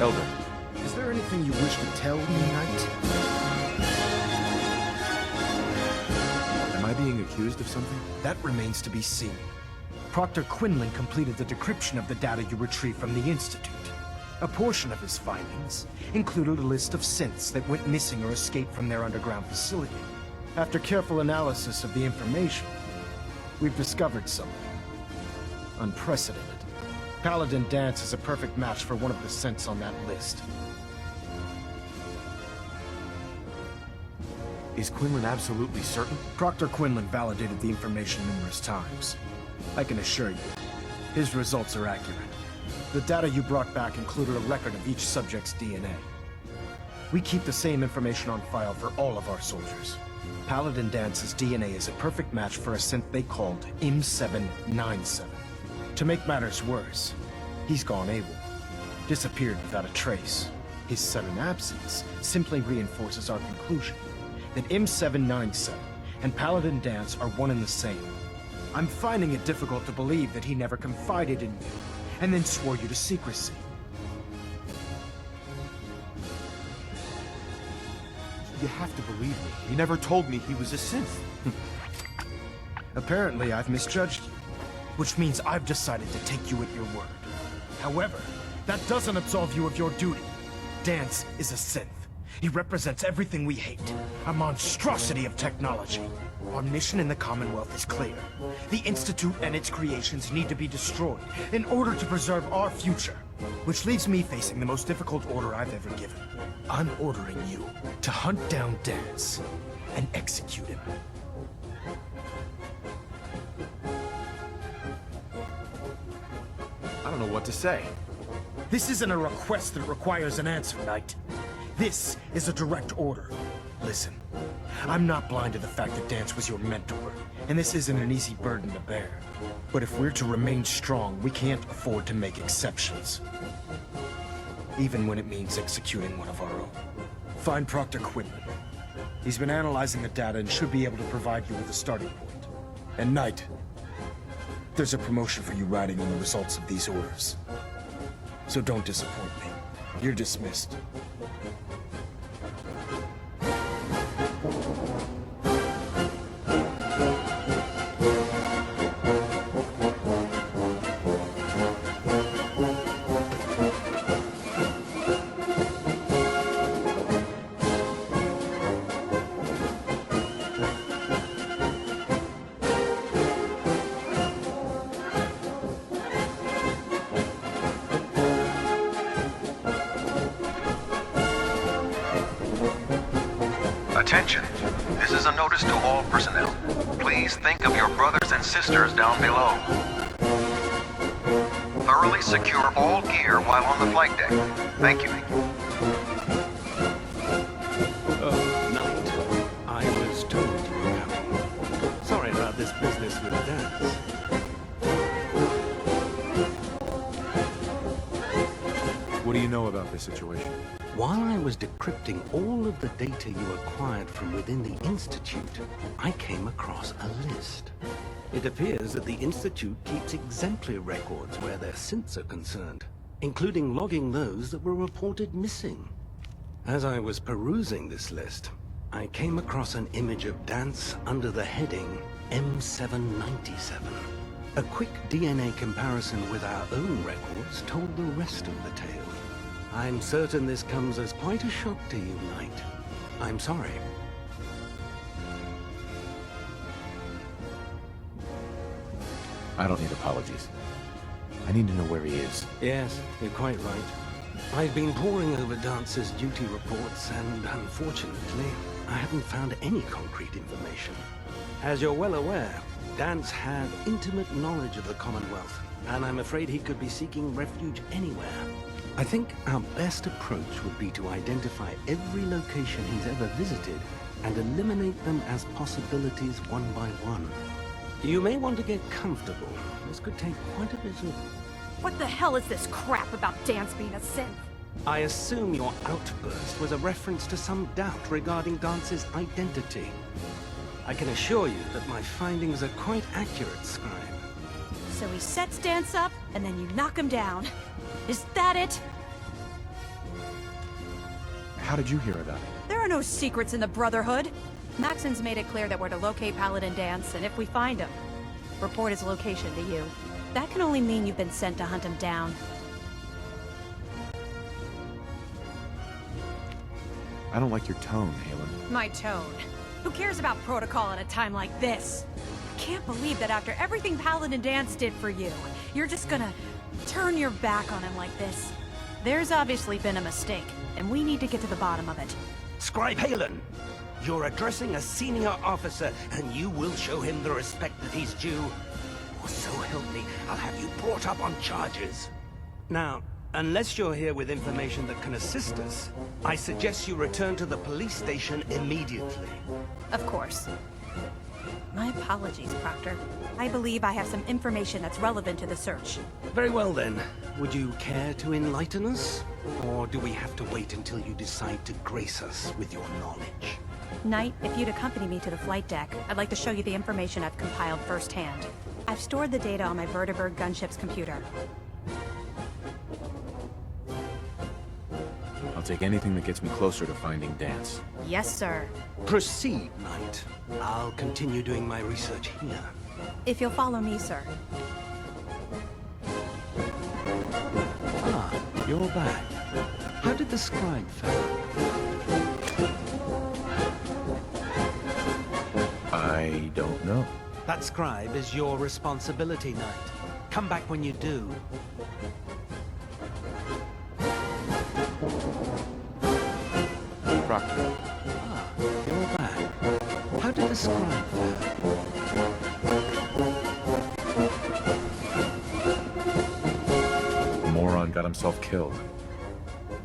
Elder, Is there anything you wish to tell me, Knight? am I being accused of something? That remains to be seen. Proctor Quinlan completed the decryption of the data you retrieved from the Institute. A portion of his findings included a list of synths that went missing or escaped from their underground facility. After careful analysis of the information, we've discovered something unprecedented. Paladin Dance is a perfect match for one of the synths on that list. Is Quinlan absolutely certain? Proctor Quinlan validated the information numerous times. I can assure you, his results are accurate. The data you brought back included a record of each subject's DNA. We keep the same information on file for all of our soldiers. Paladin Dance's DNA is a perfect match for a synth they called M797. To make matters worse, he's gone AWOL, disappeared without a trace. His sudden absence simply reinforces our conclusion that M797 and Paladin Dance are one and the same. I'm finding it difficult to believe that he never confided in you, and then swore you to secrecy. You have to believe me. He never told me he was a synth. Apparently, I've misjudged you, which means I've decided to take you at your word. However, that doesn't absolve you of your duty. Dance is a synth. He represents everything we hate, a monstrosity of technology. Our mission in the Commonwealth is clear. The Institute and its creations need to be destroyed in order to preserve our future. Which leaves me facing the most difficult order I've ever given. I'm ordering you to hunt down Dance and execute him. I don't know what to say. This isn't a request that requires an answer, Knight. This is a direct order. Listen, I'm not blind to the fact that Dance was your mentor, and this isn't an easy burden to bear. But if we're to remain strong, we can't afford to make exceptions. Even when it means executing one of our own. Find Proctor Quinlan. He's been analyzing the data and should be able to provide you with a starting point. And Knight, there's a promotion for you riding on the results of these orders. So don't disappoint me. You're dismissed. Attention. This is a notice to all personnel. Please think of your brothers and sisters down below. Thoroughly secure all gear while on the flight deck. Thank you. Knight, I was told you were coming. Sorry about this business with Dance. What do you know about this situation? While I was decrypting all of the data you acquired from within the Institute, I came across a list. It appears that the Institute keeps exemplary records where their synths are concerned, including logging those that were reported missing. As I was perusing this list, I came across an image of Dance under the heading M797. A quick DNA comparison with our own records told the rest of the tale. I'm certain this comes as quite a shock to you, Knight. I'm sorry. I don't need apologies. I need to know where he is. Yes, you're quite right. I've been poring over Dance's duty reports, and unfortunately, I haven't found any concrete information. As you're well aware, Dance had intimate knowledge of the Commonwealth, and I'm afraid he could be seeking refuge anywhere. I think our best approach would be to identify every location he's ever visited and eliminate them as possibilities one by one. You may want to get comfortable. This could take quite a bit of... What the hell is this crap about Dance being a synth? I assume your outburst was a reference to some doubt regarding Dance's identity. I can assure you that my findings are quite accurate, Scribe. So he sets Dance up, and then you knock him down. Is that it? How did you hear about it? There are no secrets in the Brotherhood. Maxon's made it clear that we're to locate Paladin Dance, and if we find him, report his location to you. That can only mean you've been sent to hunt him down. I don't like your tone, Halen. My tone. Who cares about protocol at a time like this? I can't believe that after everything Paladin Dance did for you, you're just gonna turn your back on him like this. There's obviously been a mistake, and we need to get to the bottom of it. Scribe Halen, you're addressing a senior officer, and you will show him the respect that he's due. Or so help me, I'll have you brought up on charges. Now, unless you're here with information that can assist us, I suggest you return to the police station immediately. Of course. My apologies, Proctor. I believe I have some information that's relevant to the search. Very well then. Would you care to enlighten us? Or do we have to wait until you decide to grace us with your knowledge? Knight, if you'd accompany me to the flight deck, I'd like to show you the information I've compiled firsthand. I've stored the data on my Vertibird gunship's computer. I'll take anything that gets me closer to finding Dance. Yes, sir. Proceed, Knight. I'll continue doing my research here. If you'll follow me, sir. Ah, you're back. How did the scribe fare? I don't know. That scribe is your responsibility, Knight. Come back when you do. Proctor. Ah, you're back. How did the scribe fare? The moron got himself killed.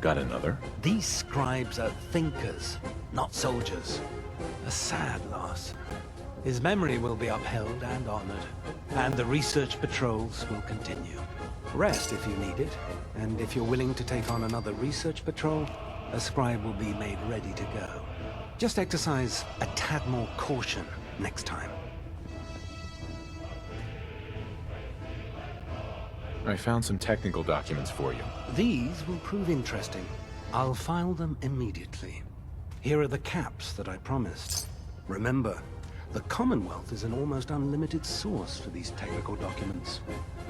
Got another? These scribes are thinkers, not soldiers. A sad loss. His memory will be upheld and honored, and the research patrols will continue. Rest if you need it, and if you're willing to take on another research patrol, a scribe will be made ready to go. Just exercise a tad more caution next time. I found some technical documents for you. These will prove interesting. I'll file them immediately. Here are the caps that I promised. Remember, the Commonwealth is an almost unlimited source for these technical documents.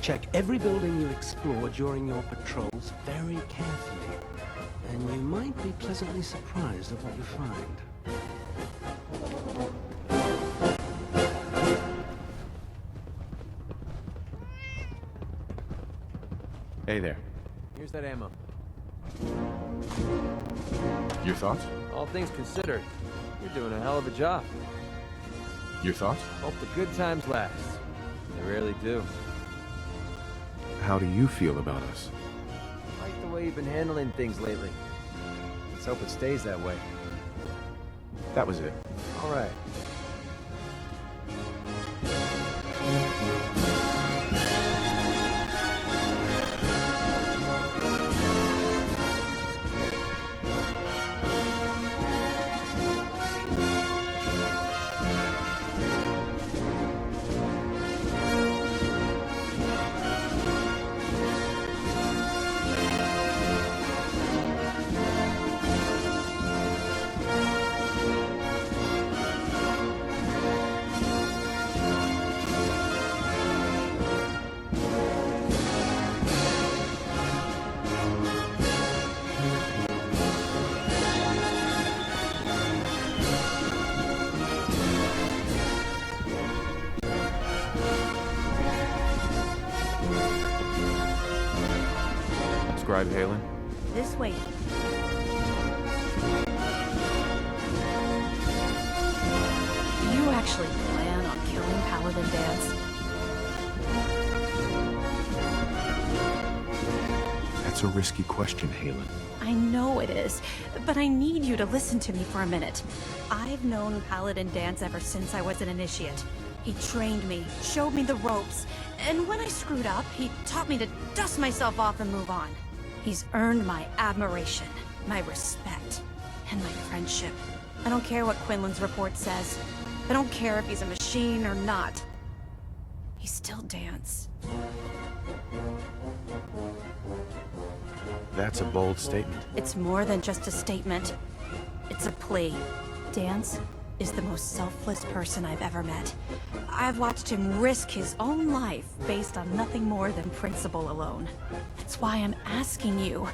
Check every building you explore during your patrols very carefully, and you might be pleasantly surprised at what you find. Hey there. Here's that ammo. Your thoughts? All things considered, you're doing a hell of a job. Your thoughts? Hope the good times last. They rarely do. How do you feel about us? I like the way you've been handling things lately. Let's hope it stays that way. That was it. All right. Scribe Halen? This way. Do you actually plan on killing Paladin Dance? That's a risky question, Halen. I know it is, but I need you to listen to me for a minute. I've known Paladin Dance ever since I was an initiate. He trained me, showed me the ropes, and when I screwed up, he taught me to dust myself off and move on. He's earned my admiration, my respect, and my friendship. I don't care what Quinlan's report says. I don't care if he's a machine or not. He's still Dance. That's a bold statement. It's more than just a statement. It's a plea. Dance is the most selfless person I've ever met. I've watched him risk his own life based on nothing more than principle alone. That's why I'm asking you.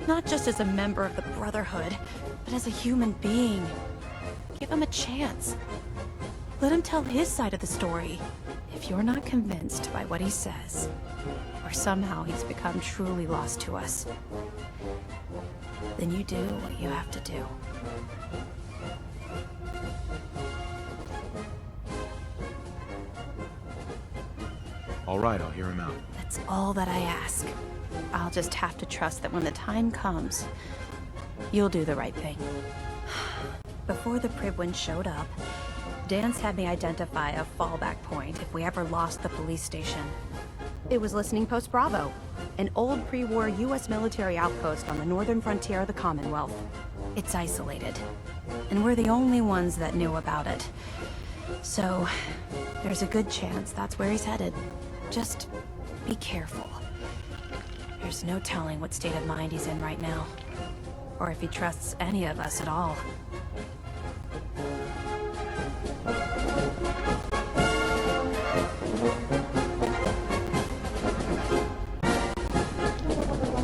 Not just as a member of the Brotherhood, but as a human being. Give him a chance. Let him tell his side of the story. If you're not convinced by what he says, or somehow he's become truly lost to us, then you do what you have to do. All right, I'll hear him out. That's all that I ask. I'll just have to trust that when the time comes, you'll do the right thing. Before the Pribwin showed up, Dance had me identify a fallback point if we ever lost the police station. It was Listening Post Bravo, an old pre-war U.S. military outpost on the northern frontier of the Commonwealth. It's isolated, and we're the only ones that knew about it. So, there's a good chance that's where he's headed. Just be careful. There's no telling what state of mind he's in right now, or if he trusts any of us at all.